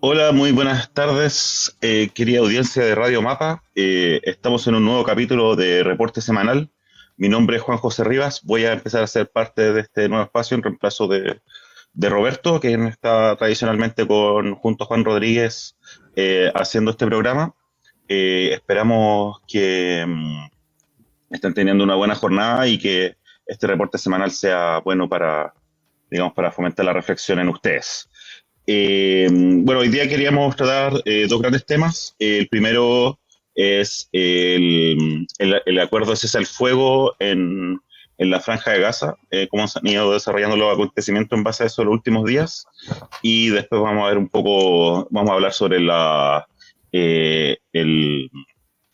Hola, muy buenas tardes, querida audiencia de Radio Mapa. Estamos en un nuevo capítulo de Reporte Semanal. Mi nombre es Juan José Rivas. Voy a empezar a ser parte de este nuevo espacio en reemplazo de Roberto, quien está tradicionalmente junto a Juan Rodríguez haciendo este programa. Esperamos que estén teniendo una buena jornada y que este reporte semanal sea bueno para, digamos, para fomentar la reflexión en ustedes. Bueno, hoy día queríamos tratar dos grandes temas. El primero es el acuerdo de cese al fuego en la Franja de Gaza, cómo se han ido desarrollando los acontecimientos en base a eso en los últimos días. Y después vamos a ver un poco, vamos a hablar sobre eh, el,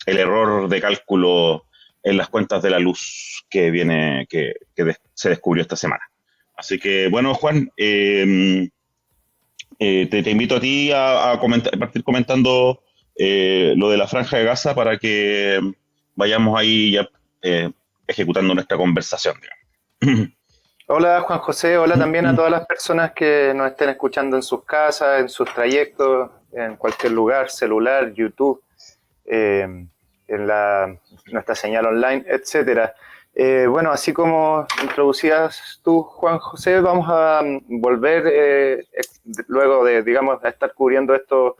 el error de cálculo en las cuentas de la luz que se descubrió esta semana. Así que, bueno, Juan, te invito a ti a partir comentando lo de la Franja de Gaza para que vayamos ahí ya ejecutando nuestra conversación, digamos. Hola Juan José, hola también a todas las personas que nos estén escuchando en sus casas, en sus trayectos, en cualquier lugar, celular, YouTube, en nuestra señal online, etcétera. Bueno, así como introducías tú, Juan José, vamos a volver luego de, digamos, a estar cubriendo esto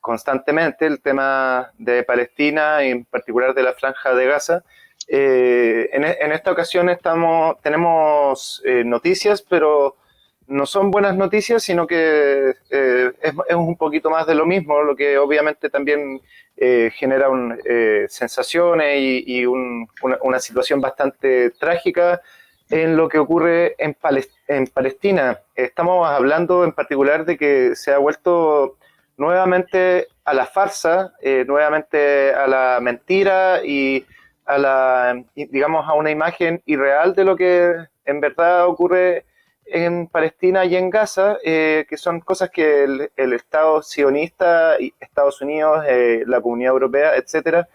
constantemente, el tema de Palestina y en particular de la Franja de Gaza. En esta ocasión tenemos noticias, pero no son buenas noticias, sino que es un poquito más de lo mismo, lo que obviamente también genera sensaciones una situación bastante trágica en lo que ocurre en Palestina. Estamos hablando en particular de que se ha vuelto nuevamente a la farsa, nuevamente a la mentira y digamos, a una imagen irreal de lo que en verdad ocurre en Palestina y en Gaza, que son cosas que el Estado sionista, y Estados Unidos, la Comunidad Europea, etcétera,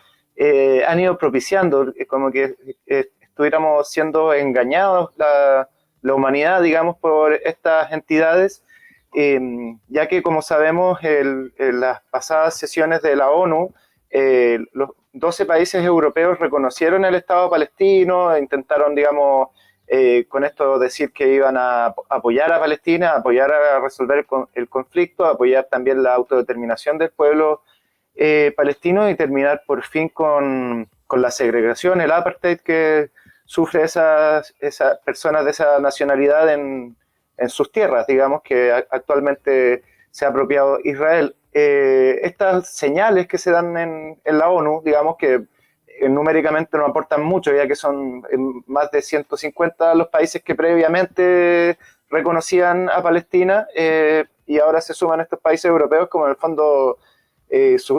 han ido propiciando, como que estuviéramos siendo engañados la humanidad, digamos, por estas entidades, ya que, como sabemos, en las pasadas sesiones de la ONU, los 12 países europeos reconocieron el Estado palestino, e intentaron, digamos, con esto decir que iban a apoyar a Palestina, apoyar a resolver el conflicto, apoyar también la autodeterminación del pueblo palestino y terminar por fin con la segregación, el apartheid que sufre esas personas de esa nacionalidad en sus tierras, digamos, que actualmente se ha apropiado Israel. Estas señales que se dan en la ONU, digamos que numéricamente no aportan mucho, ya que son más de 150 los países que previamente reconocían a Palestina, y ahora se suman estos países europeos como en el fondo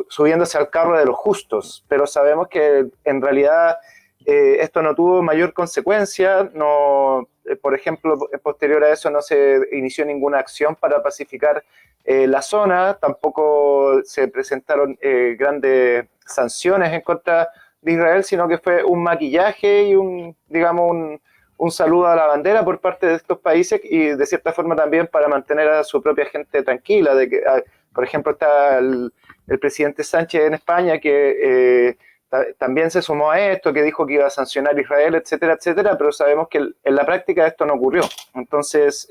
subiéndose al carro de los justos, pero sabemos que en realidad esto no tuvo mayor consecuencia, no, por ejemplo, posterior a eso no se inició ninguna acción para pacificar la zona, tampoco se presentaron grandes sanciones en contra de Israel, sino que fue un maquillaje y digamos, un saludo a la bandera por parte de estos países y de cierta forma también para mantener a su propia gente tranquila. Por ejemplo, está el presidente Sánchez en España que también se sumó a esto, que dijo que iba a sancionar a Israel, etcétera, etcétera, pero sabemos que en la práctica esto no ocurrió. Entonces,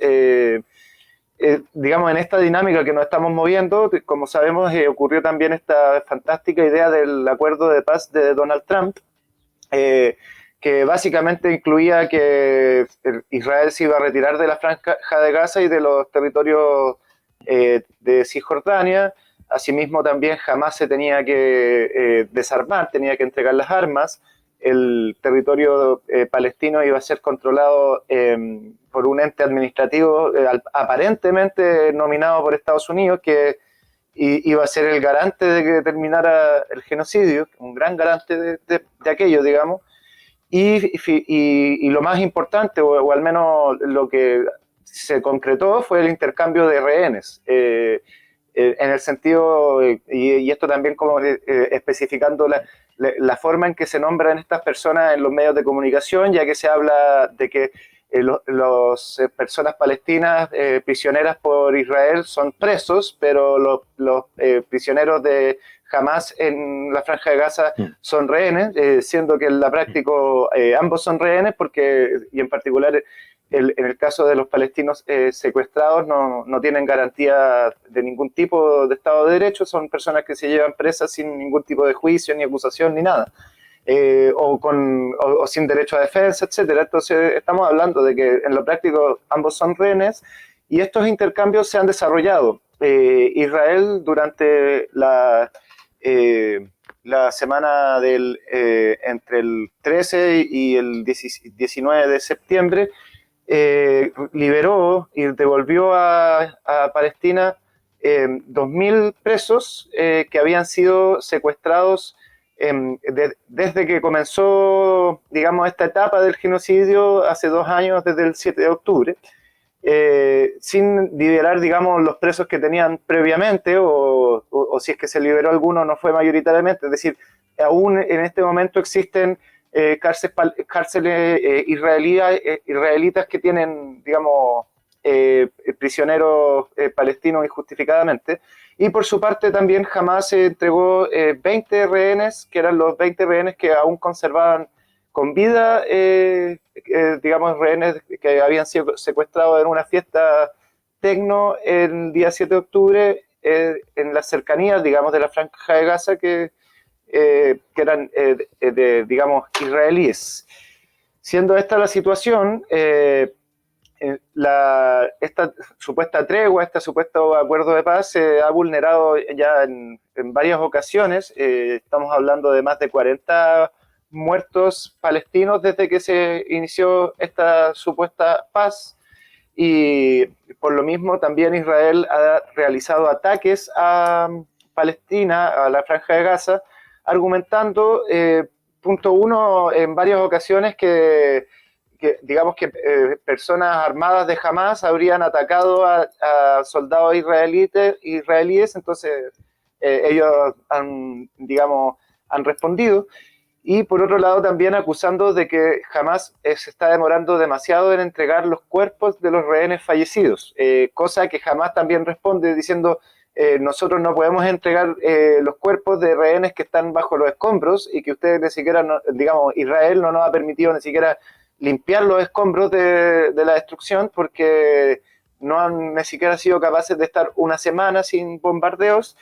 digamos, en esta dinámica que nos estamos moviendo, como sabemos, ocurrió también esta fantástica idea del acuerdo de paz de Donald Trump, eh, que básicamente incluía que Israel se iba a retirar de la Franja de Gaza y de los territorios de Cisjordania. Asimismo, también jamás se tenía que desarmar, tenía que entregar las armas. El territorio palestino iba a ser controlado por un ente administrativo aparentemente nominado por Estados Unidos, que iba a ser el garante de que terminara el genocidio, un gran garante de aquello, digamos. Y lo más importante, o al menos lo que se concretó, fue el intercambio de rehenes. En el sentido, y esto también como especificando la forma en que se nombran estas personas en los medios de comunicación, ya que se habla de que Las personas palestinas prisioneras por Israel son presos, pero los prisioneros de Hamas en la Franja de Gaza son rehenes, siendo que en la práctica ambos son rehenes, y en particular en el caso de los palestinos secuestrados no tienen garantía de ningún tipo de Estado de Derecho, son personas que se llevan presas sin ningún tipo de juicio, ni acusación, ni nada. O sin derecho a defensa, etcétera. Entonces estamos hablando de que en lo práctico ambos son rehenes y estos intercambios se han desarrollado. Israel durante la semana entre el 13 y el 19 de septiembre liberó y devolvió a Palestina 2.000 presos que habían sido secuestrados desde que comenzó, digamos, esta etapa del genocidio hace 2 años, desde el 7 de octubre, sin liberar, digamos, los presos que tenían previamente, o si es que se liberó alguno, no fue mayoritariamente. Es decir, aún en este momento existen cárceles israelitas que tienen, digamos, prisioneros palestinos injustificadamente. Y por su parte también Hamas entregó 20 rehenes, que eran los 20 rehenes que aún conservaban con vida, digamos, rehenes que habían sido secuestrados en una fiesta tecno el día 7 de octubre en las cercanías, digamos, de la Franja de Gaza, que eran, digamos, israelíes. Siendo esta la situación, esta supuesta tregua, este supuesto acuerdo de paz se ha vulnerado ya en varias ocasiones. Estamos hablando de más de 40 muertos palestinos desde que se inició esta supuesta paz, y por lo mismo también Israel ha realizado ataques a Palestina, a la Franja de Gaza, argumentando, punto uno, en varias ocasiones que digamos que personas armadas de Hamas habrían atacado a soldados israelíes, entonces ellos han respondido. Y por otro lado también acusando de que Hamas se está demorando demasiado en entregar los cuerpos de los rehenes fallecidos, cosa que Hamas también responde diciendo nosotros no podemos entregar los cuerpos de rehenes que están bajo los escombros y que ustedes ni siquiera, digamos, Israel no nos ha permitido ni siquiera limpiar los escombros de la destrucción, porque no han ni siquiera sido capaces de estar una semana sin bombardeos.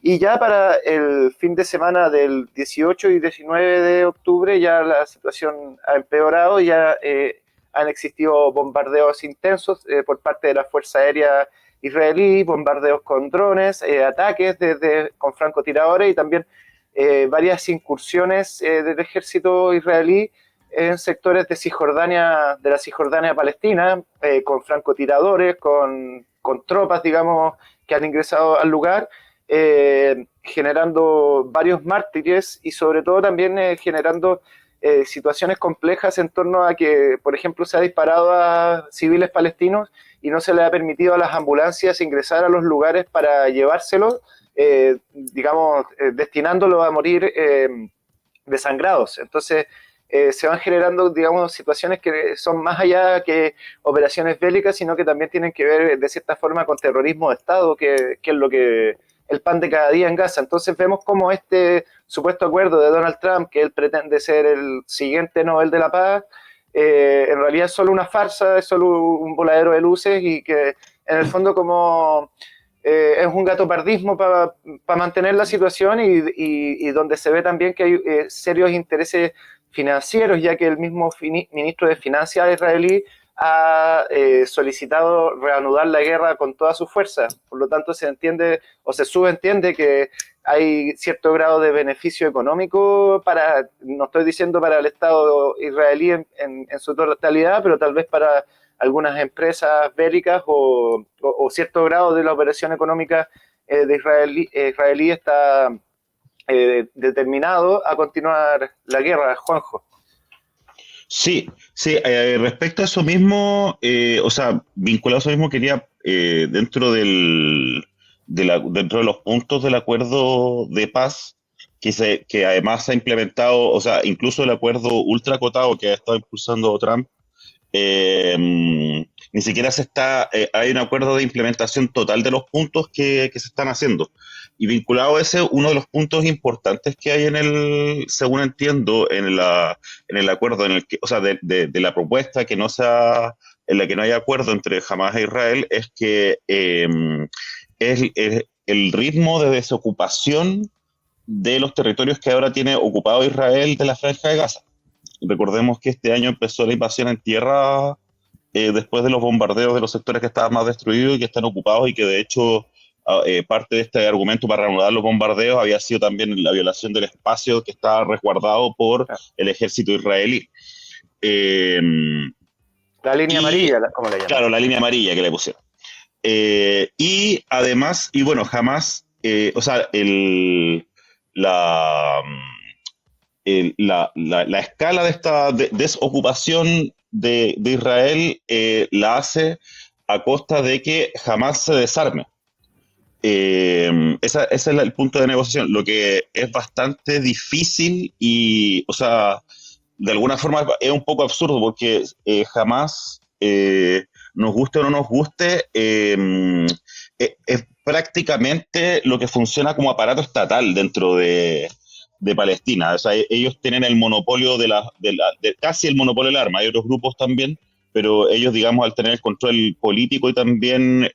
Y ya para el fin de semana del 18 y 19 de octubre ya la situación ha empeorado, ya han existido bombardeos intensos por parte de la Fuerza Aérea israelí, bombardeos con drones, ataques con francotiradores y también varias incursiones del ejército israelí en sectores de la Cisjordania palestina, con francotiradores, con tropas, digamos, que han ingresado al lugar, generando varios mártires y sobre todo también generando situaciones complejas en torno a que, por ejemplo, se ha disparado a civiles palestinos y no se le ha permitido a las ambulancias ingresar a los lugares para llevárselos, digamos, destinándolos a morir desangrados. Entonces, se van generando, digamos, situaciones que son más allá que operaciones bélicas, sino que también tienen que ver, de cierta forma, con terrorismo de Estado, que es lo que el pan de cada día en Gaza. Entonces vemos como este supuesto acuerdo de Donald Trump, que él pretende ser el siguiente Nobel de la Paz, en realidad es solo una farsa, es solo un voladero de luces, y que en el fondo como es un gatopardismo para mantener la situación, y donde se ve también que hay serios intereses financieros, ya que el mismo ministro de Finanzas israelí ha solicitado reanudar la guerra con toda su fuerza. Por lo tanto, se entiende o se subentiende que hay cierto grado de beneficio económico no estoy diciendo para el Estado israelí en su totalidad, pero tal vez para algunas empresas bélicas o cierto grado de la operación económica de israelí está determinado a continuar la guerra, Juanjo. Sí, sí, respecto a eso mismo, o sea, vinculado a eso mismo, quería, dentro dentro de los puntos del acuerdo de paz, que además se ha implementado, o sea, incluso el acuerdo ultra acotado que ha estado impulsando Trump, Ni siquiera hay un acuerdo de implementación total de los puntos que se están haciendo. Y vinculado a ese, uno de los puntos importantes que hay según entiendo, en el acuerdo, o sea, de la propuesta que no sea, en la que no haya acuerdo entre Hamás e Israel, es que es el ritmo de desocupación de los territorios que ahora tiene ocupado Israel de la Franja de Gaza. Recordemos que este año empezó la invasión en tierra después de los bombardeos de los sectores que estaban más destruidos y que están ocupados, y que de hecho parte de este argumento para reanudar los bombardeos había sido también la violación del espacio que estaba resguardado por el ejército israelí. Eh, La línea y, amarilla, como la llaman. claro, la línea amarilla que le pusieron. Y además, y bueno, jamás, o sea, la, la escala de esta desocupación de Israel la hace a costa de que jamás se desarme. Ese es el punto de negociación, lo que es bastante difícil y, o sea, de alguna forma es un poco absurdo porque jamás, nos guste o no nos guste, es prácticamente lo que funciona como aparato estatal dentro de Palestina. O sea, ellos tienen el monopolio de casi el monopolio del arma. Hay otros grupos también, pero ellos, digamos, al tener el control político y también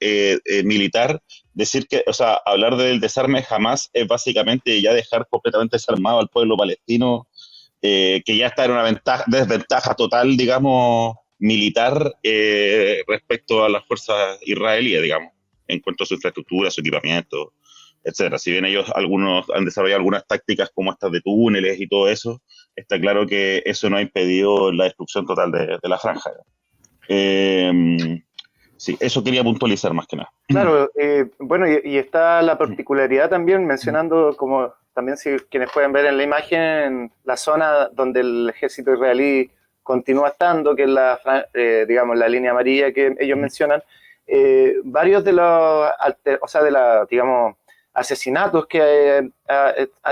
militar, decir que, o sea, hablar del desarme jamás es básicamente ya dejar completamente desarmado al pueblo palestino, que ya está en una desventaja total, digamos, militar respecto a las fuerzas israelíes, digamos, en cuanto a su infraestructura, su equipamiento, etcétera. Si bien ellos algunos han desarrollado algunas tácticas como estas de túneles y todo eso, está claro que eso no ha impedido la destrucción total de la franja. Eh, sí, eso quería puntualizar más que nada. Claro, bueno, y está la particularidad también, mencionando como también si quienes pueden ver en la imagen, la zona donde el ejército israelí continúa estando, que es digamos, la línea amarilla que ellos mencionan, varios de los, o sea, digamos, asesinatos que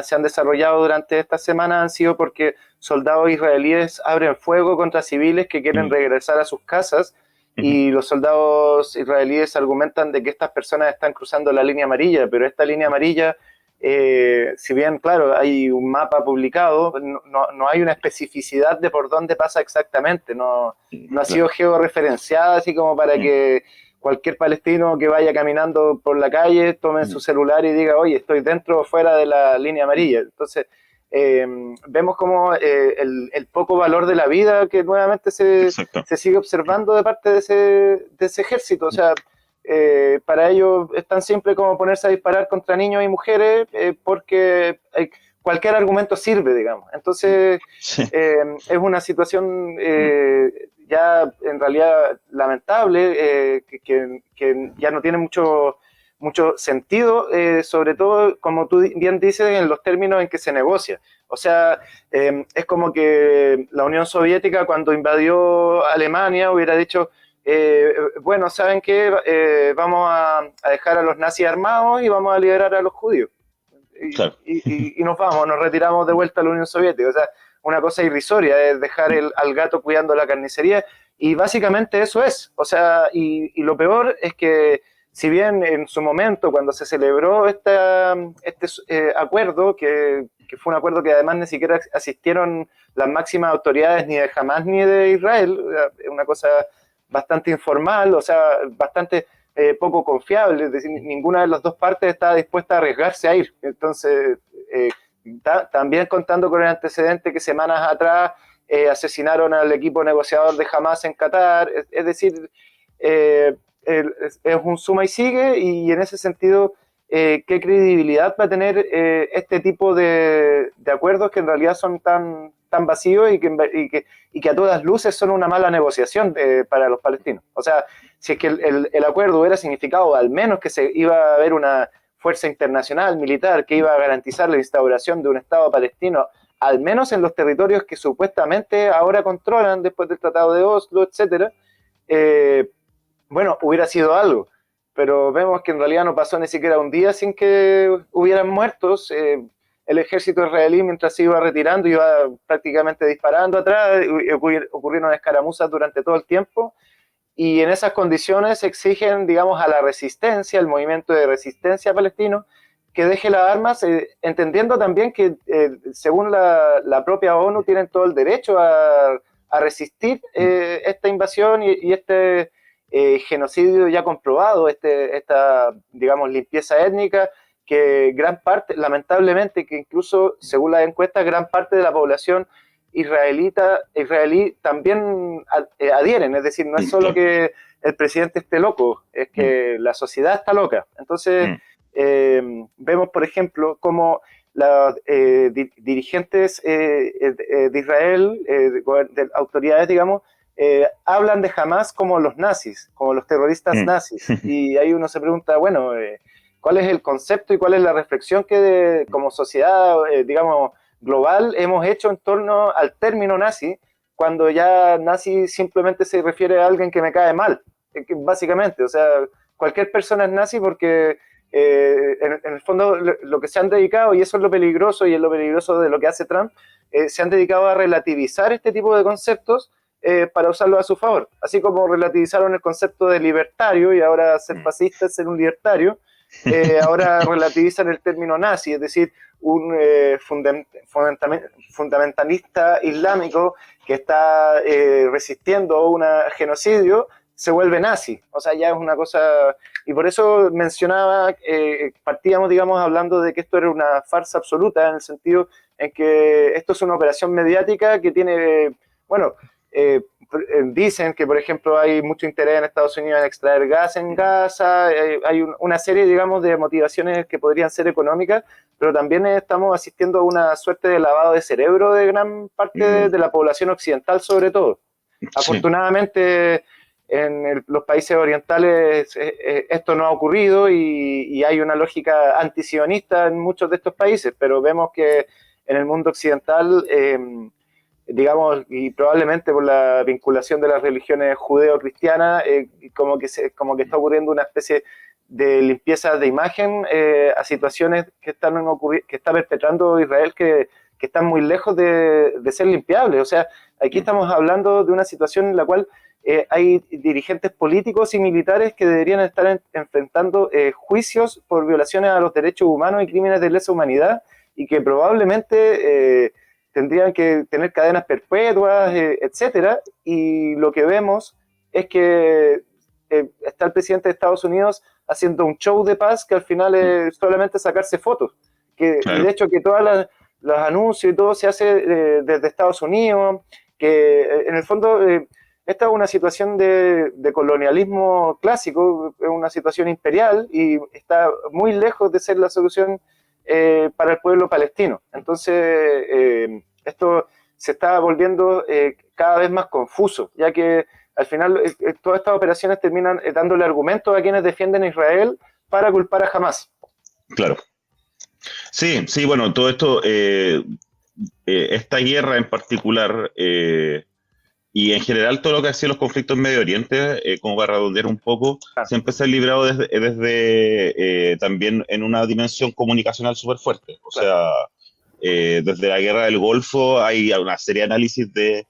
se han desarrollado durante esta semana han sido porque soldados israelíes abren fuego contra civiles que quieren regresar a sus casas, y los soldados israelíes argumentan de que estas personas están cruzando la línea amarilla, pero esta línea amarilla, si bien, claro, hay un mapa publicado, no hay una especificidad de por dónde pasa exactamente, no ha sido georreferenciada así como para que cualquier palestino que vaya caminando por la calle tome su celular y diga, oye, estoy dentro o fuera de la línea amarilla. Entonces, vemos como el poco valor de la vida que nuevamente se sigue observando de parte de ese ejército. O sea, para ellos es tan simple como ponerse a disparar contra niños y mujeres, porque cualquier argumento sirve, digamos. Entonces, Sí. es una situación ya en realidad lamentable, que ya no tiene mucho sentido, sobre todo, como tú bien dices, en los términos en que se negocia. O sea, es como que la Unión Soviética, cuando invadió Alemania, hubiera dicho, bueno, ¿saben qué? Vamos a dejar a los nazis armados y vamos a liberar a los judíos. Claro. Y nos retiramos de vuelta a la Unión Soviética. O sea, una cosa irrisoria es dejar al gato cuidando la carnicería, y básicamente eso es. O sea, y lo peor es que, si bien en su momento, cuando se celebró este acuerdo, que fue un acuerdo que además ni siquiera asistieron las máximas autoridades ni de Hamás ni de Israel, una cosa bastante informal, o sea, bastante poco confiable, es decir, ninguna de las dos partes estaba dispuesta a arriesgarse a ir. Entonces, también contando con el antecedente que semanas atrás asesinaron al equipo negociador de Hamás en Qatar, es decir, es un suma y sigue, y en ese sentido, ¿qué credibilidad va a tener este tipo de acuerdos que en realidad son tan vacíos y que a todas luces son una mala negociación para los palestinos? O sea, si es que el acuerdo hubiera significado al menos que se iba a haber una fuerza internacional militar que iba a garantizar la instauración de un Estado palestino, al menos en los territorios que supuestamente ahora controlan después del Tratado de Oslo, etcétera, bueno, hubiera sido algo. Pero vemos que en realidad no pasó ni siquiera un día sin que hubieran muertos. el ejército israelí, mientras se iba retirando, iba prácticamente disparando atrás, y ocurrieron escaramuzas durante todo el tiempo, y en esas condiciones exigen, digamos, a la resistencia, el movimiento de resistencia palestino, que deje las armas, entendiendo también que, según la propia ONU, tienen todo el derecho a resistir esta invasión y este genocidio ya comprobado, esta, digamos, limpieza étnica, que gran parte, lamentablemente, que incluso, según las encuestas, gran parte de la población israelí también adhieren, es decir, no es solo que el presidente esté loco, es que la sociedad está loca. Entonces, vemos, por ejemplo, cómo los dirigentes de Israel, de autoridades, digamos, hablan de Hamas como los nazis, como los terroristas nazis. Y ahí uno se pregunta, bueno, ¿cuál es el concepto y cuál es la reflexión que como sociedad, digamos, global hemos hecho en torno al término nazi, cuando ya nazi simplemente se refiere a alguien que me cae mal, básicamente? O sea, cualquier persona es nazi porque en el fondo lo que se han dedicado, y eso es lo peligroso, y es lo peligroso de lo que hace Trump, se han dedicado a relativizar este tipo de conceptos para usarlos a su favor, así como relativizaron el concepto de libertario, y ahora ser fascista es ser un libertario. Ahora relativizan el término nazi, es decir, un fundamentalista islámico que está resistiendo un genocidio se vuelve nazi. O sea, ya es una cosa... Y por eso mencionaba, partíamos, digamos, hablando de que esto era una farsa absoluta, en el sentido en que esto es una operación mediática que tiene, bueno, dicen que, por ejemplo, hay mucho interés en Estados Unidos en extraer gas en Gaza, hay una serie, digamos, de motivaciones que podrían ser económicas, pero también estamos asistiendo a una suerte de lavado de cerebro de gran parte de la población occidental, sobre todo. Sí. Afortunadamente, en los países orientales esto no ha ocurrido y hay una lógica antisionista en muchos de estos países, pero vemos que en el mundo occidental... digamos, y probablemente por la vinculación de las religiones judeo-cristianas, como que está ocurriendo una especie de limpieza de imagen a situaciones que está perpetrando Israel que están muy lejos de ser limpiables. O sea, aquí estamos hablando de una situación en la cual hay dirigentes políticos y militares que deberían estar enfrentando juicios por violaciones a los derechos humanos y crímenes de lesa humanidad, y que probablemente tendrían que tener cadenas perpetuas, etcétera, y lo que vemos es que está el presidente de Estados Unidos haciendo un show de paz que al final es solamente sacarse fotos, claro. Y de hecho que todos los anuncios y todo se hace desde Estados Unidos, que en el fondo esta es una situación de colonialismo clásico, es una situación imperial y está muy lejos de ser la solución para el pueblo palestino. Entonces, esto se está volviendo cada vez más confuso, ya que al final todas estas operaciones terminan dándole argumentos a quienes defienden a Israel para culpar a Hamas. Claro. Sí, sí, bueno, todo esto, esta guerra en particular, y en general todo lo que ha sido los conflictos en Medio Oriente, como para redondear un poco, siempre se han librado desde también en una dimensión comunicacional súper fuerte. O sea, desde la guerra del Golfo hay una serie de análisis de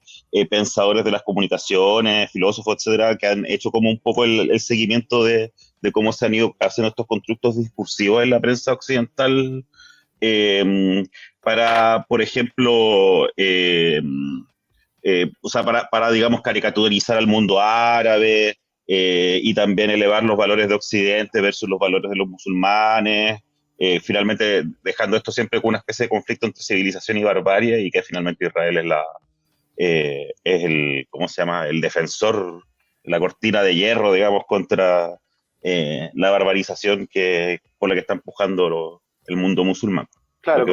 pensadores de las comunicaciones, filósofos, etcétera, que han hecho como un poco el seguimiento de cómo se han ido haciendo estos constructos discursivos en la prensa occidental para, por ejemplo, o sea, para, digamos, caricaturizar al mundo árabe y también elevar los valores de Occidente versus los valores de los musulmanes, finalmente dejando esto siempre con una especie de conflicto entre civilización y barbarie, y que finalmente Israel es el, ¿cómo se llama?, el defensor, la cortina de hierro, digamos, contra la barbarización por la que está empujando el mundo musulmán. Claro,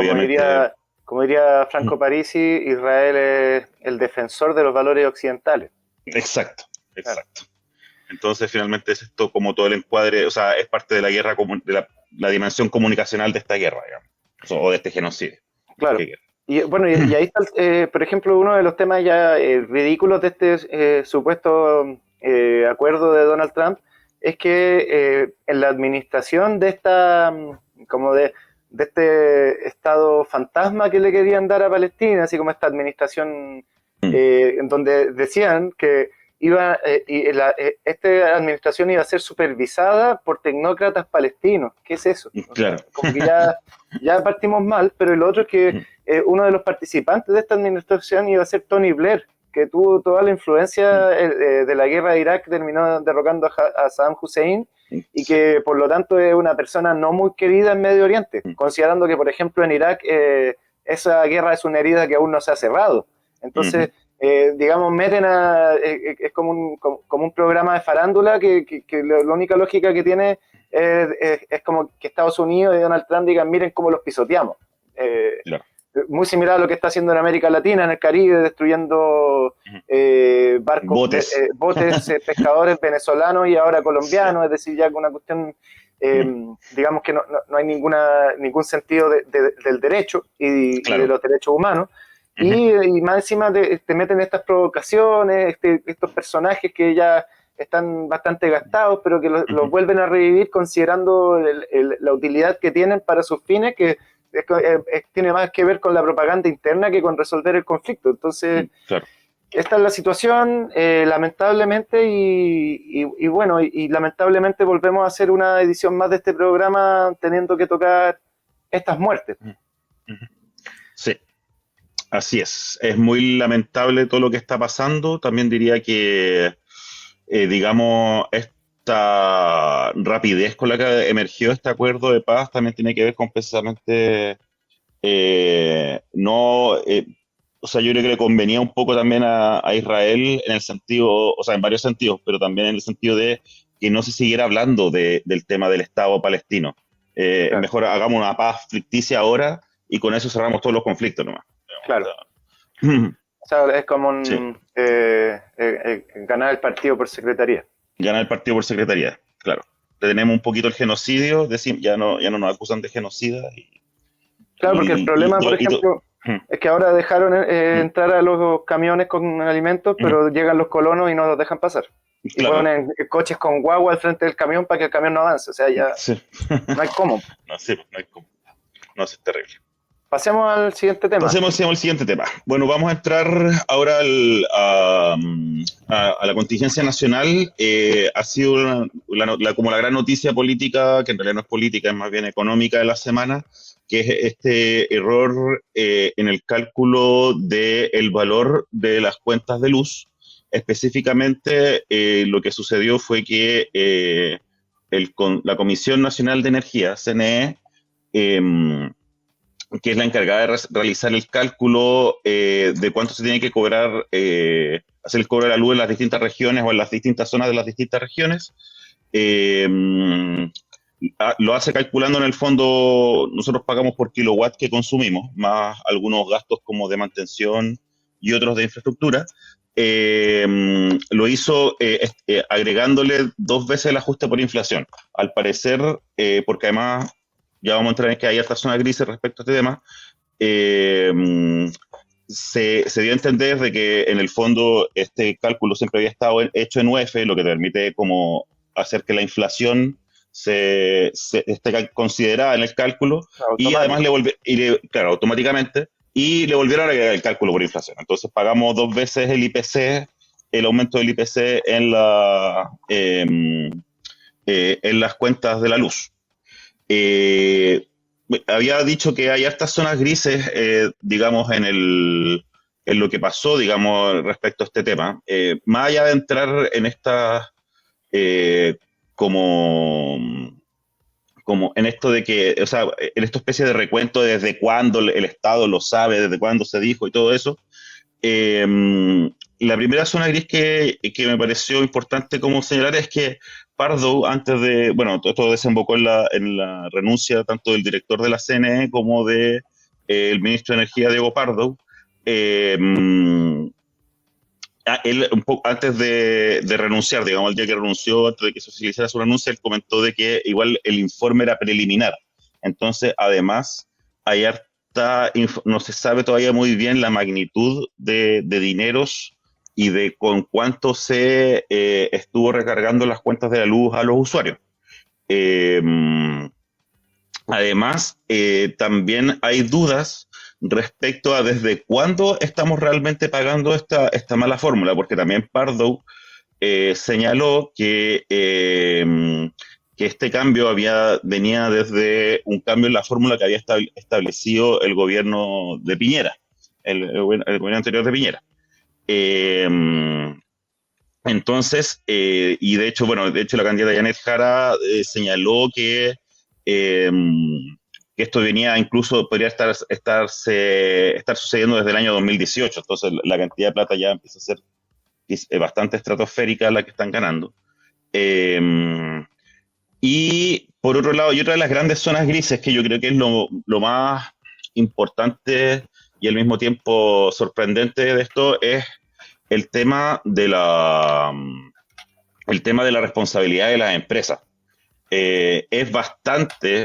como diría Franco Parisi, Israel es el defensor de los valores occidentales. Exacto, exacto. Claro. Entonces, finalmente es esto como todo el encuadre, o sea, es parte de la guerra, de la dimensión comunicacional de esta guerra, digamos, o de este genocidio. Claro. Y bueno, y ahí está, por ejemplo, uno de los temas ya ridículos de este supuesto acuerdo de Donald Trump, es que en la administración de esta, como de de este estado fantasma que le querían dar a Palestina, así como esta administración en donde decían que esta administración iba a ser supervisada por tecnócratas palestinos. ¿Qué es eso? O Claro. sea, como que ya partimos mal, pero el otro es que uno de los participantes de esta administración iba a ser Tony Blair, que tuvo toda la influencia de la guerra de Irak, terminó derrocando a Saddam Hussein, y que por lo tanto es una persona no muy querida en Medio Oriente, considerando que, por ejemplo, en Irak esa guerra es una herida que aún no se ha cerrado. Entonces, digamos, es como un programa de farándula que la única lógica que tiene es como que Estados Unidos y Donald Trump digan, miren cómo los pisoteamos. Claro. Muy similar a lo que está haciendo en América Latina, en el Caribe, destruyendo barcos, botes pescadores venezolanos y ahora colombianos, es decir, ya con una cuestión, digamos que no hay ningún sentido del derecho y de los derechos humanos. Y más encima te meten estas provocaciones, estos personajes que ya están bastante gastados, pero que los vuelven a revivir considerando la utilidad que tienen para sus fines, que tiene más que ver con la propaganda interna que con resolver el conflicto. Entonces, claro, esta es la situación, lamentablemente, y bueno, y lamentablemente volvemos a hacer una edición más de este programa teniendo que tocar estas muertes. Sí, así es. Es muy lamentable todo lo que está pasando. También diría que, digamos, esta rapidez con la que emergió este acuerdo de paz también tiene que ver con precisamente o sea, yo creo que le convenía un poco también a Israel en el sentido, o sea, en varios sentidos, pero también en el sentido de que no se siguiera hablando del tema del Estado palestino. Claro. Mejor hagamos una paz ficticia ahora y con eso cerramos todos los conflictos nomás. Claro. O sea, es como ganar el partido por secretaría. Ganar el partido por secretaría, claro. Tenemos un poquito el genocidio, ya no nos acusan de genocida. Claro, porque el problema, por ejemplo, es que ahora dejaron entrar a los camiones con alimentos, pero llegan los colonos y no los dejan pasar. Y ponen coches con guagua al frente del camión para que el camión no avance. O sea, ya no hay cómo. No hay cómo. No, es terrible. Pasemos al siguiente tema. Pasemos al siguiente tema. Bueno, vamos a entrar ahora a la contingencia nacional. Ha sido como la gran noticia política, que en realidad no es política, es más bien económica de la semana, que es este error en el cálculo del valor de las cuentas de luz. Específicamente, lo que sucedió fue que la Comisión Nacional de Energía, CNE, que es la encargada de realizar el cálculo de cuánto se tiene que cobrar, hacer el cobro de la luz en las distintas regiones o en las distintas zonas de las distintas regiones. Lo hace calculando en el fondo, nosotros pagamos por kilowatt que consumimos, más algunos gastos como de mantención y otros de infraestructura. Lo hizo agregándole 2 veces el ajuste por inflación. Al parecer, porque además ya vamos a entrar en que hay hartas zonas grises respecto a este tema, se dio a entender de que en el fondo este cálculo siempre había estado hecho en UF, lo que permite como hacer que la inflación se esté considerada en el cálculo, y además automáticamente, y le volvieron a agregar el cálculo por inflación. Entonces pagamos 2 veces el IPC, el aumento del IPC en las cuentas de la luz. Había dicho que hay hartas zonas grises, digamos, en lo que pasó, digamos, respecto a este tema. Más allá de entrar en estas, como en esto de que, o sea, en esta especie de recuento de desde cuándo el Estado lo sabe, desde cuándo se dijo y todo eso. La primera zona gris que me pareció importante como señalar es que Pardo, antes de, bueno, esto desembocó en la renuncia tanto del director de la CNE como del ministro de Energía, Diego Pardo. Él, un poco antes de renunciar, digamos, el día que renunció, antes de que se oficializara su renuncia, él comentó de que igual el informe era preliminar. Entonces, además, no se sabe todavía muy bien la magnitud de dineros y de con cuánto se estuvo recargando las cuentas de la luz a los usuarios. Además, también hay dudas respecto a desde cuándo estamos realmente pagando esta mala fórmula, porque también Pardow señaló que este cambio venía desde un cambio en la fórmula que había establecido el gobierno de Piñera, el gobierno anterior de Piñera. Eh, y de hecho, bueno, de hecho la candidata Janet Jara señaló eh, que esto venía incluso, podría estar sucediendo desde el año 2018, entonces la cantidad de plata ya empieza a ser bastante estratosférica la que están ganando. Eh, y por otro lado, y otra de las grandes zonas grises que yo creo que es lo más importante y al mismo tiempo sorprendente de esto es el tema el tema de la responsabilidad de las empresas. Es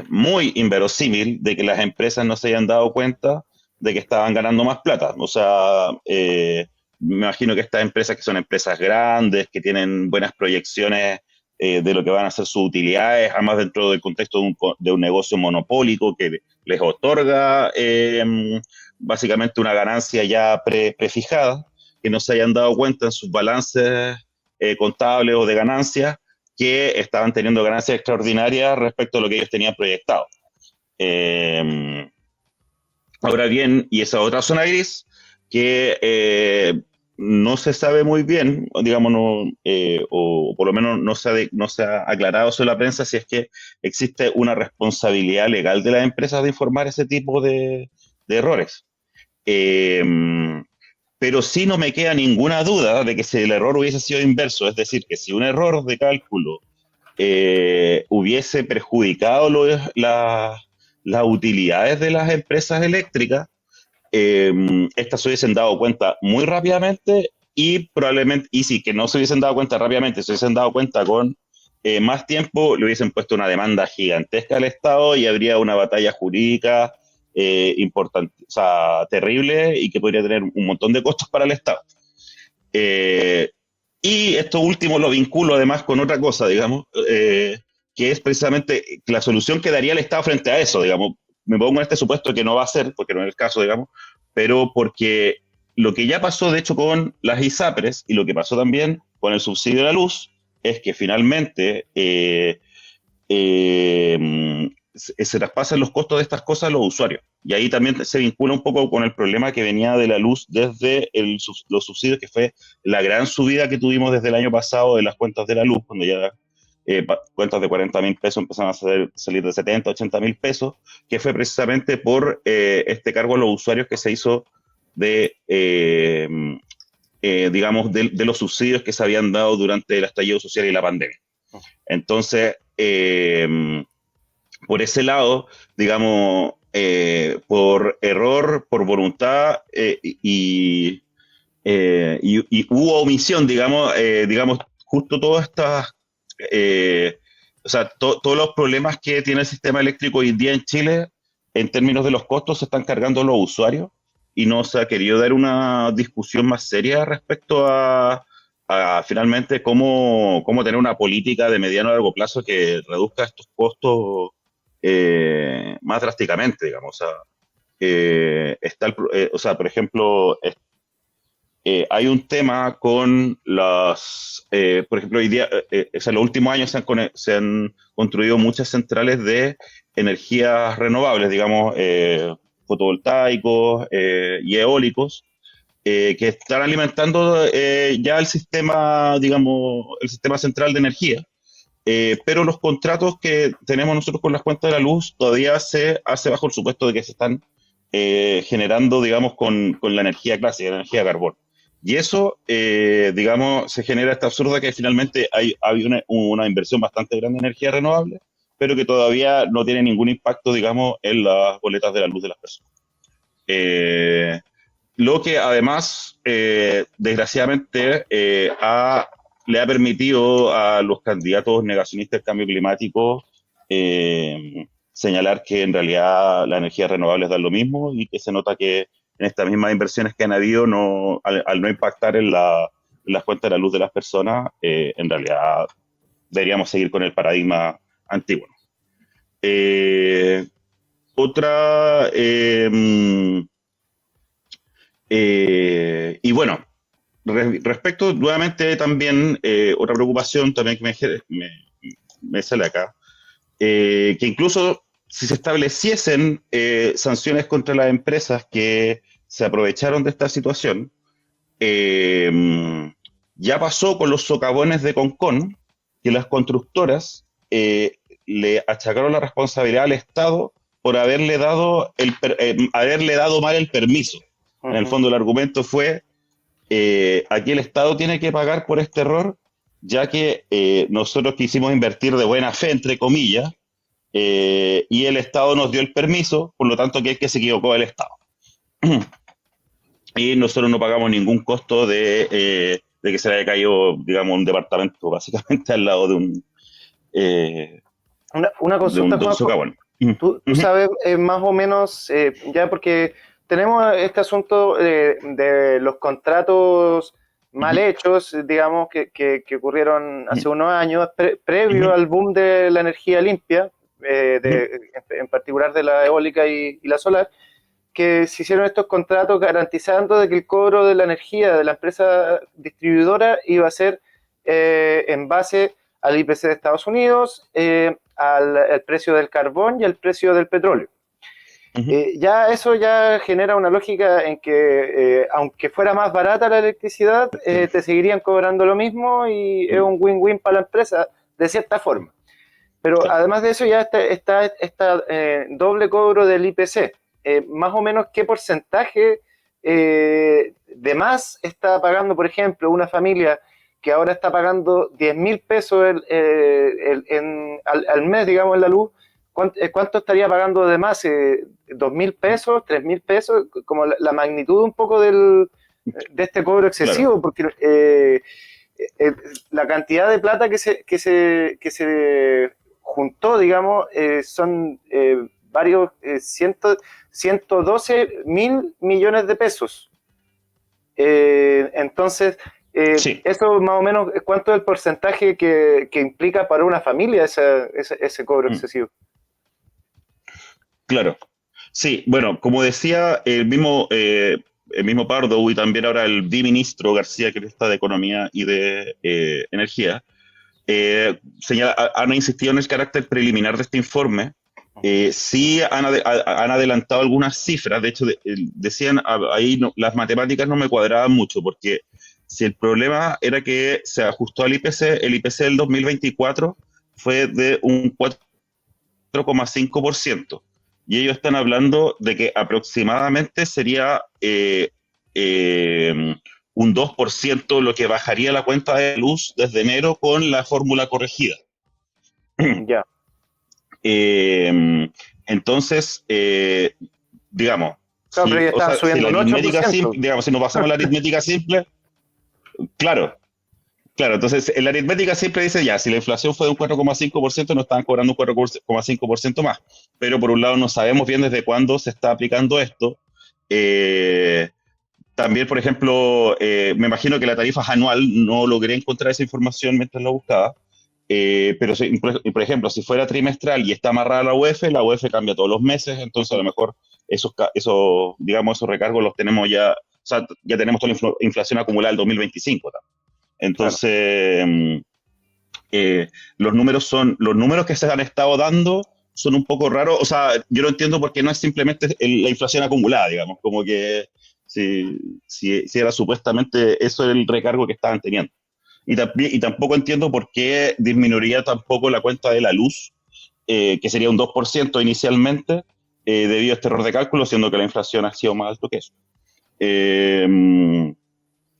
muy inverosímil de que las empresas no se hayan dado cuenta de que estaban ganando más plata. O sea, me imagino que estas empresas que son empresas grandes, que tienen buenas proyecciones de lo que van a ser sus utilidades, además dentro del contexto de un negocio monopólico que les otorga básicamente una ganancia ya prefijada, que no se hayan dado cuenta en sus balances contables o de ganancias que estaban teniendo ganancias extraordinarias respecto a lo que ellos tenían proyectado. Eh, Ahora bien, y esa otra zona gris que no se sabe muy bien, digamos, o por lo menos no se ha aclarado sobre la prensa si es que existe una responsabilidad legal de las empresas de informar ese tipo de errores. Eh, pero sí no me queda ninguna duda de que si el error hubiese sido inverso, es decir, que si un error de cálculo hubiese perjudicado las utilidades de las empresas eléctricas, eh, estas se hubiesen dado cuenta muy rápidamente y probablemente, y si que no se hubiesen dado cuenta rápidamente, se hubiesen dado cuenta con más tiempo, le hubiesen puesto una demanda gigantesca al Estado y habría una batalla jurídica importante, o sea, terrible y que podría tener un montón de costos para el Estado. Eh, y esto último lo vinculo además con otra cosa, digamos, que es precisamente la solución que daría el Estado frente a eso, digamos. Me pongo en este supuesto que no va a ser, porque no es el caso, digamos, pero porque lo que ya pasó, de hecho, con las ISAPRES y lo que pasó también con el subsidio de la luz, es que finalmente se traspasan los costos de estas cosas a los usuarios. Y ahí también se vincula un poco con el problema que venía de la luz desde los subsidios, que fue la gran subida que tuvimos desde el año pasado de las cuentas de la luz, cuando ya cuentas de 40.000 pesos empezaron a salir de 70, 80.000 pesos, que fue precisamente por este cargo a los usuarios que se hizo digamos, de los subsidios que se habían dado durante el estallido social y la pandemia. Entonces, por ese lado, digamos, por error, por voluntad y hubo omisión, digamos, justo todas estas, eh, o sea, todos los problemas que tiene el sistema eléctrico hoy en día en Chile, en términos de los costos, se están cargando los usuarios y no se ha querido dar una discusión más seria respecto a finalmente cómo tener una política de mediano a largo plazo que reduzca estos costos más drásticamente, digamos. O sea, o sea, por ejemplo, hay un tema con por ejemplo, hoy día, o sea, en los últimos años se han construido muchas centrales de energías renovables, digamos, fotovoltaicos y eólicos, que están alimentando ya el sistema, digamos, el sistema central de energía. Pero los contratos que tenemos nosotros con las cuentas de la luz todavía se hace bajo el supuesto de que se están generando, digamos, con la energía clásica, la energía de carbón. Y eso, digamos, se genera esta absurda que finalmente hay una inversión bastante grande en energía renovable, pero que todavía no tiene ningún impacto, digamos, en las boletas de la luz de las personas. Lo que además, desgraciadamente, le ha permitido a los candidatos negacionistas del cambio climático señalar que en realidad las energías renovables dan lo mismo y que se nota que en estas mismas inversiones que han habido, al no impactar en las cuentas de la luz de las personas, en realidad deberíamos seguir con el paradigma antiguo. Eh, otra, y bueno, respecto nuevamente también, otra preocupación también que me sale acá, que incluso si se estableciesen sanciones contra las empresas que se aprovecharon de esta situación, ya pasó con los socavones de Concón, que las constructoras le achacaron la responsabilidad al Estado por haberle dado mal el permiso. En el Ujú. fondo el argumento fue, aquí el Estado tiene que pagar por este error, ya que nosotros quisimos invertir de buena fe, entre comillas, y el Estado nos dio el permiso, por lo tanto que se equivocó el Estado. Y nosotros no pagamos ningún costo de que se le haya caído, digamos, un departamento básicamente al lado eh, Una consulta, de un Juanjo. socavón. Tú sabes más o menos, ya porque tenemos este asunto de los contratos mal hechos, digamos, que ocurrieron hace unos años, previo al boom de la energía limpia, en particular de la eólica y la solar, que se hicieron estos contratos garantizando de que el cobro de la energía de la empresa distribuidora iba a ser en base al IPC de Estados Unidos, al precio del carbón y al precio del petróleo. Ya eso ya genera una lógica en que aunque fuera más barata la electricidad, te seguirían cobrando lo mismo y es un win-win para la empresa de cierta forma. Pero Claro. además de eso ya está doble cobro del IPC. Más o menos qué porcentaje de más está pagando, por ejemplo, una familia que ahora está pagando 10.000 pesos al mes, digamos, en la luz. ¿Cuánto estaría pagando de más? ¿2.000 pesos? ¿3.000 pesos? Como la magnitud un poco de este cobro Claro. excesivo, porque eh, la cantidad de plata que se juntó, digamos, son varios 112.000 millones de pesos. Entonces, Sí, eso más o menos, ¿cuánto es el porcentaje que implica para una familia ese cobro excesivo? claro. Sí, bueno, como decía el mismo Pardo y también ahora el biministro García, que está de Economía y de Energía, han insistido en el carácter preliminar de este informe. Sí han adelantado algunas cifras, de hecho decían ahí las matemáticas no me cuadraban mucho, porque si el problema era que se ajustó al IPC, el IPC del 2024 fue de un 4,5%, y ellos están hablando de que aproximadamente sería eh, un 2% lo que bajaría la cuenta de luz desde enero con la fórmula corregida. Ya. Eh, entonces, digamos, Claro, pero ya o estaban sea, si subiendo la un aritmética 8%. simple, digamos, si nos basamos en la aritmética simple, claro, claro, entonces en la aritmética siempre dice ya, si la inflación fue de un 4,5%, nos están cobrando un 4,5% más. Pero por un lado no sabemos bien desde cuándo se está aplicando esto. Eh, También, por ejemplo, me imagino que la tarifa es anual, no logré encontrar esa información mientras la buscaba, pero por ejemplo, si fuera trimestral y está amarrada a la UEF cambia todos los meses, entonces a lo mejor digamos, esos recargos los tenemos ya, o sea, ya tenemos toda la inflación acumulada del 2025 también. Claro. Entonces, los números que se han estado dando son un poco raros, o sea, yo no entiendo por qué no es simplemente la inflación acumulada, digamos, como que si era supuestamente eso el recargo que estaban teniendo. Y tampoco entiendo por qué disminuiría tampoco la cuenta de la luz, que sería un 2% inicialmente, debido a este error de cálculo, siendo que la inflación ha sido más alto que eso. Eh,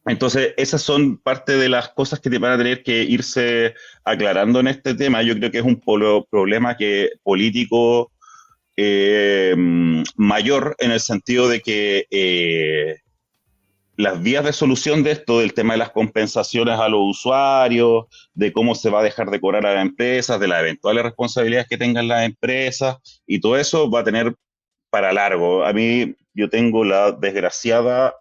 entonces, esas son parte de las cosas que te van a tener que irse aclarando en este tema. Yo creo que es un problema político mayor, en el sentido de que las vías de solución de esto, del tema de las compensaciones a los usuarios, de cómo se va a dejar de cobrar a las empresas, de las eventuales responsabilidades que tengan las empresas, y todo eso va a tener para largo. A mí, yo tengo la desgraciada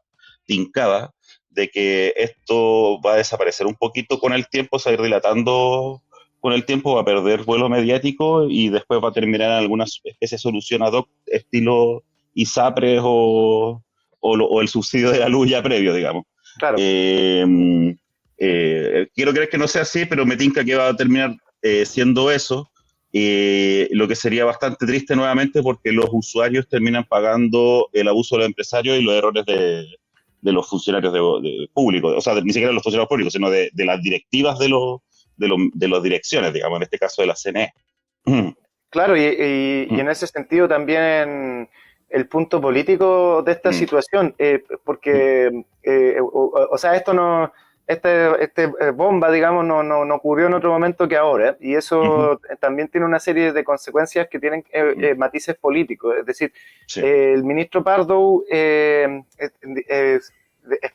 tincada de que esto va a desaparecer un poquito con el tiempo, se va a ir dilatando con el tiempo va a perder vuelo mediático y después va a terminar en alguna especie de solución ad hoc, estilo ISAPRES o el subsidio de la luz ya previo, digamos. Claro. Eh, Quiero creer que no sea así, pero me tinca que va a terminar siendo eso, lo que sería bastante triste nuevamente porque los usuarios terminan pagando el abuso de los empresarios y los errores de los funcionarios públicos, o sea, ni siquiera de los funcionarios públicos, sino de las directivas de las direcciones, digamos, en este caso de la CNE. Claro, y en ese sentido también el punto político de esta situación, porque, o sea, esto no, bomba, digamos, no ocurrió en otro momento que ahora, y eso también tiene una serie de consecuencias que tienen matices políticos, es decir, Sí. el ministro Pardo le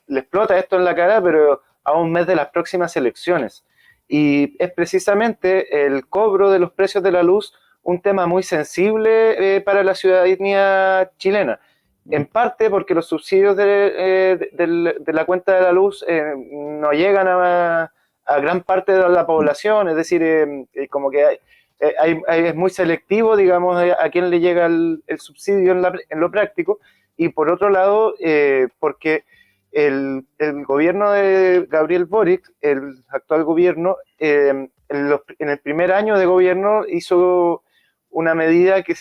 explota esto en la cara, pero a un mes de las próximas elecciones, y es precisamente el cobro de los precios de la luz un tema muy sensible para la ciudadanía chilena. En parte porque los subsidios de la cuenta de la luz no llegan a gran parte de la población, es decir, como que es muy selectivo, digamos, a quién le llega el subsidio en lo práctico, y por otro lado, porque el gobierno de Gabriel Boric, el actual gobierno, en el primer año de gobierno hizo una medida que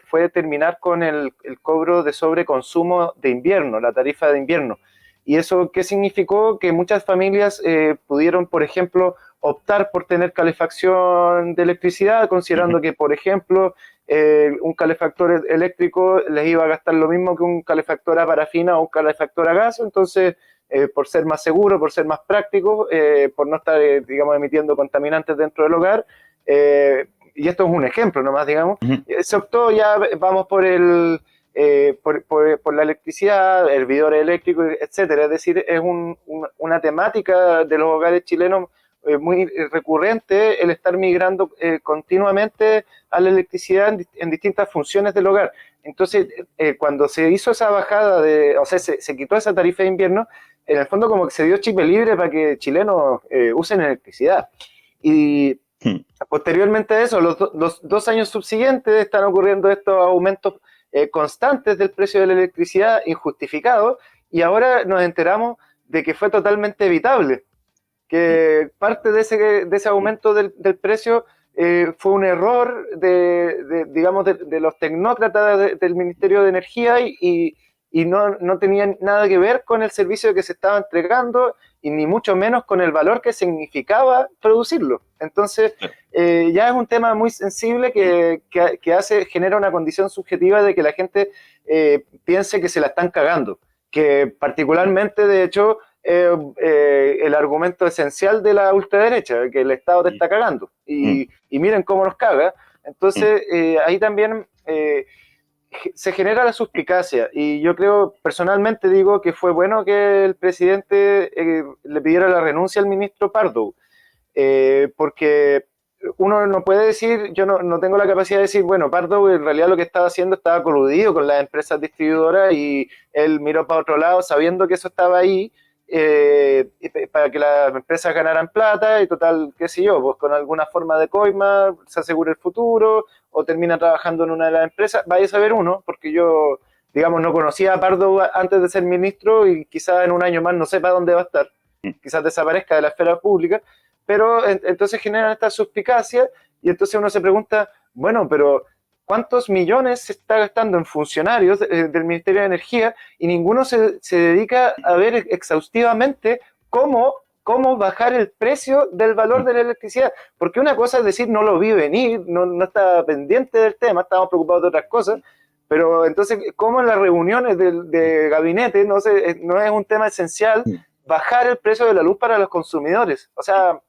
fue terminar con el cobro de sobreconsumo de invierno, la tarifa de invierno. ¿Y eso qué significó? Que muchas familias pudieron, por ejemplo, optar por tener calefacción de electricidad, considerando que, por ejemplo, un calefactor eléctrico les iba a gastar lo mismo que un calefactor a parafina o un calefactor a gas, entonces, por ser más seguro, por ser más práctico, por no estar, digamos, emitiendo contaminantes dentro del hogar, y esto es un ejemplo nomás, digamos, se optó, ya vamos por por la electricidad, hervidores eléctricos, etcétera. Es decir, es una temática de los hogares chilenos muy recurrente el estar migrando continuamente a la electricidad en distintas funciones del hogar. Entonces, cuando se hizo esa bajada, o sea, se quitó esa tarifa de invierno, en el fondo como que se dio chip libre para que chilenos usen electricidad. Y posteriormente a eso, los 2 años subsiguientes están ocurriendo estos aumentos constantes del precio de la electricidad injustificados, y ahora nos enteramos de que fue totalmente evitable, que parte de ese aumento del precio fue un error digamos, de los tecnócratas del Ministerio de Energía y no tenían nada que ver con el servicio que se estaba entregando y ni mucho menos con el valor que significaba producirlo. Entonces, ya es un tema muy sensible que genera una condición subjetiva de que la gente piense que se la están cagando, que particularmente, de hecho, el argumento esencial de la ultraderecha, que el Estado te está cagando, y miren cómo nos caga. Entonces, ahí también se genera la suspicacia, y yo creo, personalmente digo que fue bueno que el presidente le pidiera la renuncia al ministro Pardo, porque uno no puede decir, yo no tengo la capacidad de decir, bueno, Pardo en realidad lo que estaba haciendo estaba coludido con las empresas distribuidoras y él miró para otro lado sabiendo que eso estaba ahí, para que las empresas ganaran plata y total, qué sé yo, pues con alguna forma de coima se asegura el futuro o termina trabajando en una de las empresas. Vaya a saber uno, porque yo, digamos, no conocía a Pardo antes de ser ministro y quizás en un año más no sepa dónde va a estar, quizás desaparezca de la esfera pública, pero entonces generan esta suspicacia y entonces uno se pregunta, bueno, pero ¿cuántos millones se está gastando en funcionarios del Ministerio de Energía y ninguno se dedica a ver exhaustivamente cómo bajar el precio del valor de la electricidad? Porque una cosa es decir, no lo vi venir, no estaba pendiente del tema, estábamos preocupados de otras cosas, pero entonces, ¿cómo en las reuniones de gabinete no es un tema esencial bajar el precio de la luz para los consumidores? O sea,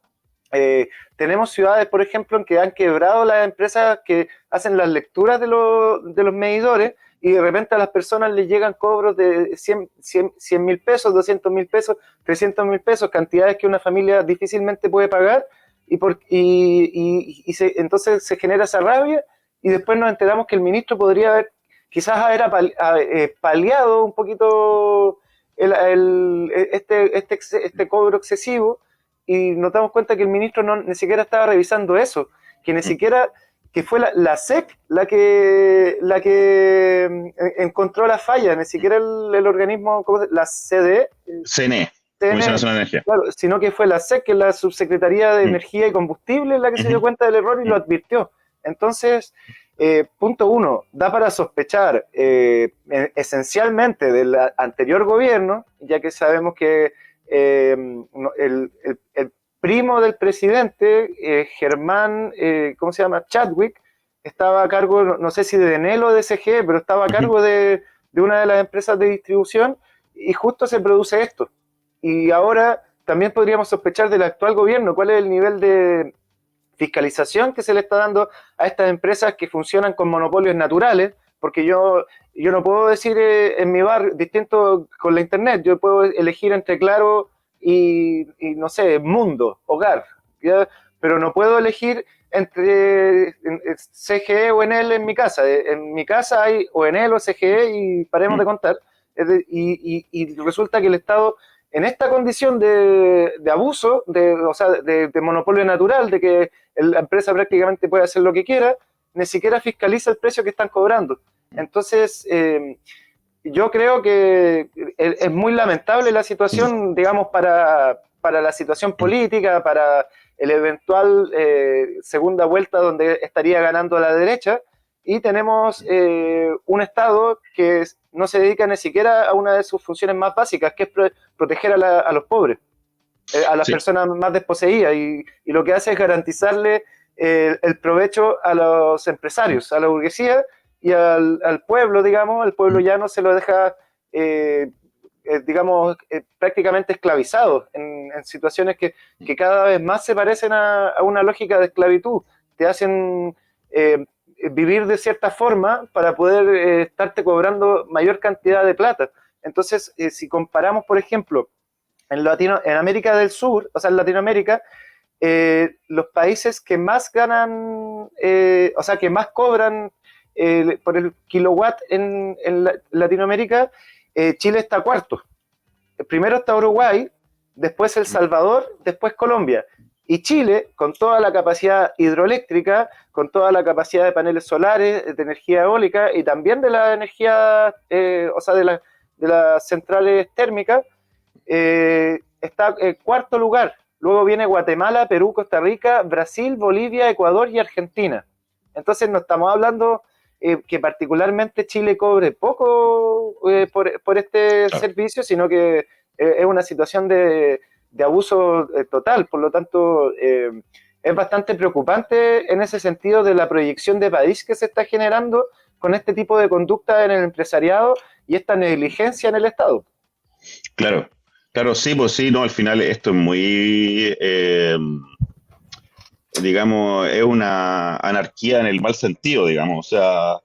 tenemos ciudades, por ejemplo, en que han quebrado las empresas que hacen las lecturas de los medidores y de repente a las personas les llegan cobros de 100.000 pesos, 200.000 pesos, 300.000 pesos, cantidades que una familia difícilmente puede pagar entonces se genera esa rabia y después nos enteramos que el ministro podría quizás haber paliado un poquito este cobro excesivo, y nos damos cuenta que el ministro ni siquiera estaba revisando eso, que ni siquiera, que fue la SEC la que encontró la falla, ni siquiera el organismo, la CDE, CNE, Comisión CNE, Nacional de Energía. claro, sino que fue la SEC, que es la Subsecretaría de Energía y Combustible, la que se dio cuenta del error y lo advirtió. Entonces, punto uno, da para sospechar esencialmente del anterior gobierno, ya que sabemos que el primo del presidente, Germán, ¿cómo se llama? Chadwick, estaba a cargo, no sé si de Enel o de SG, pero estaba a cargo de una de las empresas de distribución, y justo se produce esto. Y ahora también podríamos sospechar del actual gobierno cuál es el nivel de fiscalización que se le está dando a estas empresas que funcionan con monopolios naturales, porque yo no puedo decir en mi barrio, distinto con la internet, yo puedo elegir entre Claro y no sé, Mundo, Hogar, ¿ya? Pero no puedo elegir entre CGE o Enel en mi casa. En mi casa hay o Enel o CGE y paremos de contar. Y resulta que el Estado, en esta condición de abuso, o sea, de monopolio natural, de que la empresa prácticamente puede hacer lo que quiera, ni siquiera fiscaliza el precio que están cobrando. Entonces, yo creo que es muy lamentable la situación, digamos, para la situación política, para el eventual segunda vuelta donde estaría ganando la derecha, y tenemos un Estado que no se dedica ni siquiera a una de sus funciones más básicas, que es proteger a los pobres, a las personas más desposeídas, y lo que hace es garantizarle el provecho a los empresarios, a la burguesía y al pueblo, digamos. El pueblo ya no se lo deja, digamos, prácticamente esclavizado en situaciones que cada vez más se parecen a una lógica de esclavitud. Te hacen vivir de cierta forma para poder estarte cobrando mayor cantidad de plata. Entonces, si comparamos, por ejemplo, en América del Sur, o sea, en Latinoamérica, los países que más ganan, o sea, que más cobran por el kilowatt en Latinoamérica, Chile está cuarto. Primero está Uruguay, después El Salvador, después Colombia. Y Chile, con toda la capacidad hidroeléctrica, con toda la capacidad de paneles solares, de energía eólica y también de la energía, o sea, de las centrales térmicas, está en cuarto lugar. Luego viene Guatemala, Perú, Costa Rica, Brasil, Bolivia, Ecuador y Argentina. Entonces no estamos hablando que particularmente Chile cobre poco por este servicio, sino que es una situación de abuso total. Por lo tanto, es bastante preocupante en ese sentido de la proyección de país que se está generando con este tipo de conducta en el empresariado y esta negligencia en el Estado. Claro, claro, sí, pues sí, no, al final esto es muy, digamos, es una anarquía en el mal sentido, digamos, o sea,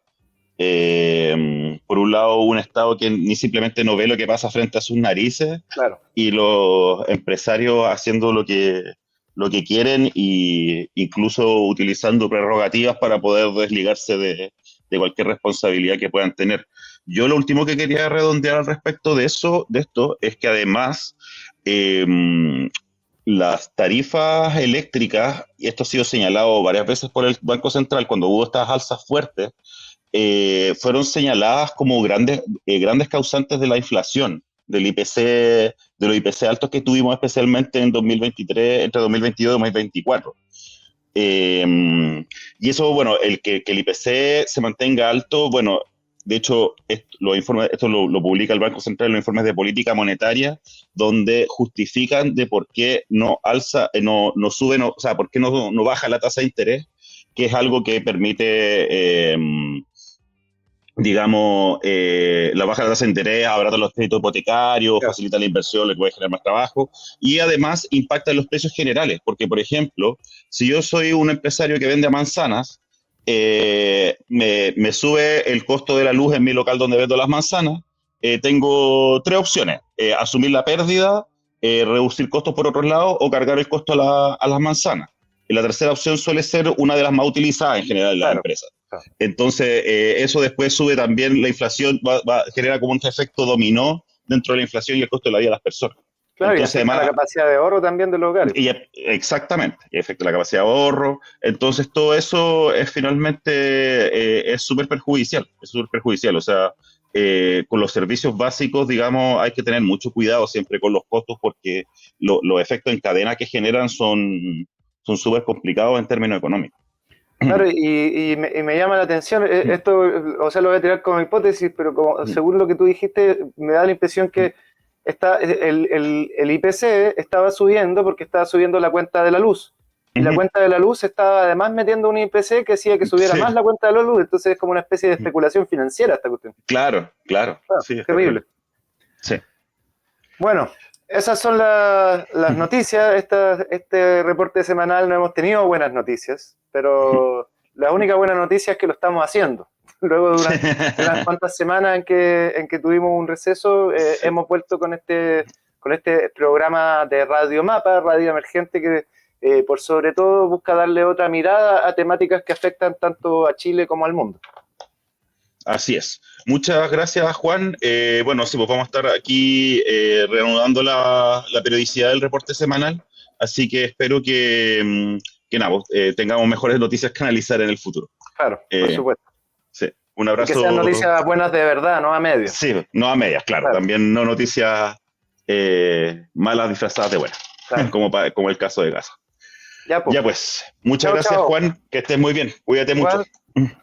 por un lado un Estado que ni simplemente no ve lo que pasa frente a sus narices, claro, y los empresarios haciendo lo que quieren, y incluso utilizando prerrogativas para poder desligarse de cualquier responsabilidad que puedan tener. Yo lo último que quería redondear al respecto de esto, es que además las tarifas eléctricas, y esto ha sido señalado varias veces por el Banco Central cuando hubo estas alzas fuertes, fueron señaladas como grandes causantes de la inflación, del IPC, de los IPC altos que tuvimos especialmente en 2023, entre 2022 y 2024. Y eso, bueno, que el IPC se mantenga alto, bueno, de hecho, esto lo publica el Banco Central en los informes de política monetaria, donde justifican de por qué no sube, o sea, por qué no baja la tasa de interés, que es algo que permite, digamos, la baja de tasa de interés abarata los créditos hipotecarios, facilita la inversión, le puede generar más trabajo, y además impacta en los precios generales, porque, por ejemplo, si yo soy un empresario que vende manzanas, me sube el costo de la luz en mi local donde vendo las manzanas, tengo tres opciones: asumir la pérdida, reducir costos por otros lados, o cargar el costo a las manzanas. Y la tercera opción suele ser una de las más utilizadas en general en las empresas. Entonces, eso después sube también la inflación, genera como un efecto dominó dentro de la inflación y el costo de la vida de las personas. Claro, y Entonces, afecta además, la capacidad de ahorro también de los hogares. exactamente, y afecta la capacidad de ahorro. Entonces, todo eso es finalmente es súper perjudicial, es súper perjudicial. O sea, con los servicios básicos, digamos, hay que tener mucho cuidado siempre con los costos porque los efectos en cadena que generan son súper complicados en términos económicos. Claro, y me llama la atención, esto, o sea, lo voy a tirar como hipótesis, pero como, según lo que tú dijiste, me da la impresión que el IPC estaba subiendo porque estaba subiendo la cuenta de la luz. Y la cuenta de la luz estaba además metiendo un IPC que hacía que subiera Sí, más la cuenta de la luz, entonces es como una especie de especulación financiera esta cuestión. claro, claro, Ah, sí, es terrible. terrible. Sí. Bueno, esas son las noticias. Este reporte semanal no hemos tenido buenas noticias, pero la única buena noticia es que lo estamos haciendo. Luego de unas cuantas semanas en que tuvimos un receso, Sí. hemos vuelto con este programa de Radio Mapa, Radio Emergente, que por sobre todo busca darle otra mirada a temáticas que afectan tanto a Chile como al mundo. Así es. Muchas gracias, Juan. Bueno, sí, pues vamos a estar aquí reanudando la periodicidad del reporte semanal, así que espero que nada, pues, tengamos mejores noticias que analizar en el futuro. Claro, por supuesto. Sí, un Y que sean abrazo. noticias buenas de verdad, no a medias. Sí, no a medias, claro. Claro, También no noticias malas disfrazadas de buenas, claro. como el caso de Gaza. Ya, pues. Ya pues, muchas Chao, gracias, chao. Juan. Que estés muy bien. Cuídate mucho. Igual.